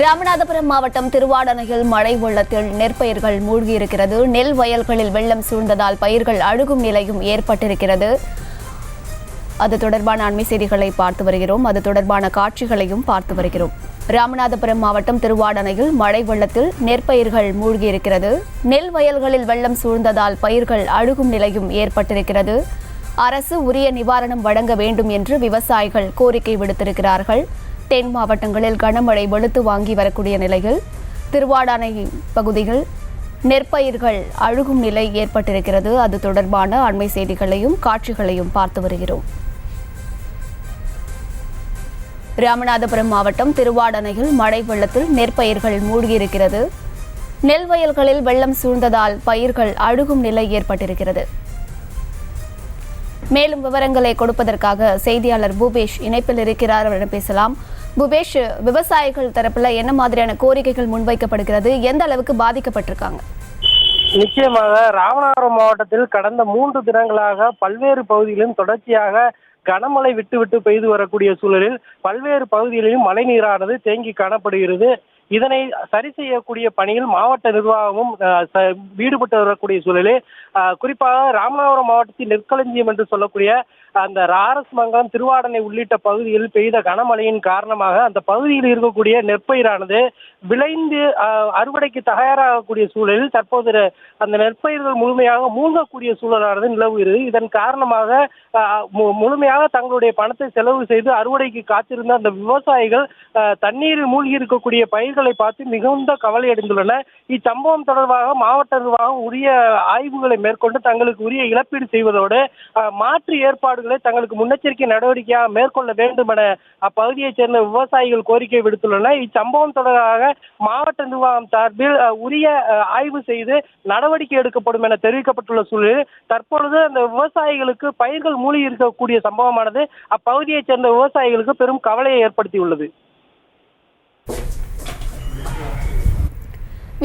ராமநாதபுரம் மாவட்டம் திருவாடனையில் மழை வெள்ளத்தில் நெற்பயிர்கள் மூழ்கியிருக்கிறது. நெல் வயல்களில் வெள்ளம் சூழ்ந்ததால் பயிர்கள் அழுகும் நிலையும் ஏற்பட்டிருக்கிறது. அது தொடர்பான அண்மை செய்திகளை பார்த்து வருகிறோம். அது தொடர்பான காட்சிகளையும் பார்த்து வருகிறோம். ராமநாதபுரம் மாவட்டம் திருவாடனையில் மழை வெள்ளத்தில் நெற்பயிர்கள் மூழ்கியிருக்கிறது. நெல் வயல்களில் வெள்ளம் சூழ்ந்ததால் பயிர்கள் அழுகும் நிலையும் ஏற்பட்டிருக்கிறது. அரசு உரிய நிவாரணம் வழங்க வேண்டும் என்று விவசாயிகள் கோரிக்கை விடுத்திருக்கிறார்கள். தென் மாவட்டங்களில் கனமழை வெளுத்து வாங்கி வரக்கூடிய நிலையில் திருவாடானை பகுதியில் நெற்பயிர்கள் அழுகும் நிலை ஏற்பட்டிருக்கிறது. அது தொடர்பான அண்மை செய்திகளையும் காட்சிகளையும் பார்த்து வருகிறோம். ராமநாதபுரம் மாவட்டம் திருவாடனையில் மழை வெள்ளத்தில் நெற்பயிர்கள் மூழ்கியிருக்கிறது. நெல் வயல்களில் வெள்ளம் சூழ்ந்ததால் பயிர்கள் அழுகும் நிலை ஏற்பட்டிருக்கிறது. மேலும் விவரங்களை கொடுப்பதற்காக செய்தியாளர் பூபேஷ் இணைப்பில் இருக்கிறார். அவரிடம் பேசலாம். பூபேஷ், விவசாயிகள் தரப்புல என்ன மாதிரியான கோரிக்கைகள் முன்வைக்கப்படுகிறது? எந்த அளவுக்கு பாதிக்கப்பட்டிருக்காங்க? நிச்சயமாக ராமநாதபுரம் மாவட்டத்தில் கடந்த 3 தினங்களாக பல்வேறு பகுதிகளிலும் தொடர்ச்சியாக கனமழை விட்டு பெய்து வரக்கூடிய சூழலில் பல்வேறு பகுதிகளிலும் மழை நீரானது தேங்கி காணப்படுகிறது. இதனை சரி செய்யக்கூடிய பணியில் மாவட்ட நிர்வாகமும் ஈடுபட்டு வரக்கூடிய சூழலில் குறிப்பாக ராமநாதபுரம் மாவட்டத்தில் நெற்களஞ்சியம் என்று சொல்லக்கூடிய அந்த ராரஸ்மங்கலம், திருவாடனை உள்ளிட்ட பகுதிகளில் பெய்த கனமழையின் காரணமாக அந்த பகுதியில் இருக்கக்கூடிய நெற்பயிரானது விளைந்து அறுவடைக்கு தயாராகக்கூடிய சூழலில் தற்போது அந்த நெற்பயிர்கள் முழுமையாக மூழ்கக்கூடிய சூழலானது நிலவுகிறது. இதன் காரணமாக முழுமையாக தங்களுடைய பணத்தை செலவு செய்து அறுவடைக்கு காத்திருந்த அந்த விவசாயிகள் தண்ணீரில் மூழ்கி இருக்கக்கூடிய பயிர்களை பார்த்து மிகுந்த கவலை அடைந்துள்ளனர். இச்சம்பவம் தொடர்பாக மாவட்ட நிர்வாகம் உரிய ஆய்வுகளை மேற்கொண்டு தங்களுக்கு உரிய இழப்பீடு செய்வதோடு மாற்று ஏற்பாடுகளை தங்களுக்கு முன்னெச்சரிக்கை நடவடிக்கையாக மேற்கொள்ள வேண்டும் என அப்பகுதியைச் சேர்ந்த விவசாயிகள் கோரிக்கை விடுத்துள்ளனர். இச்சம்பவம் தொடர்பாக மாவட்ட நிர்வாகம் சார்பில் உரிய ஆய்வு செய்து நடவடிக்கை எடுக்கப்படும் என தெரிவிக்கப்பட்டுள்ள சூழலில் தற்பொழுது அந்த விவசாயிகளுக்கு பயிர்கள் மூழ்கி இருக்கக்கூடிய சம்பவமானது அப்பகுதியைச் சேர்ந்த விவசாயிகளுக்கு பெரும் கவலையை ஏற்படுத்தியுள்ளது.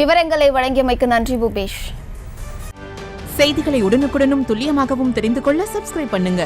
விவரங்களை வழங்கியமைக்கு நன்றி பூபேஷ். செய்திகளை உடனுக்குடனும் துல்லியமாகவும் தெரிந்து கொள்ள சப்ஸ்கிரைப் பண்ணுங்க.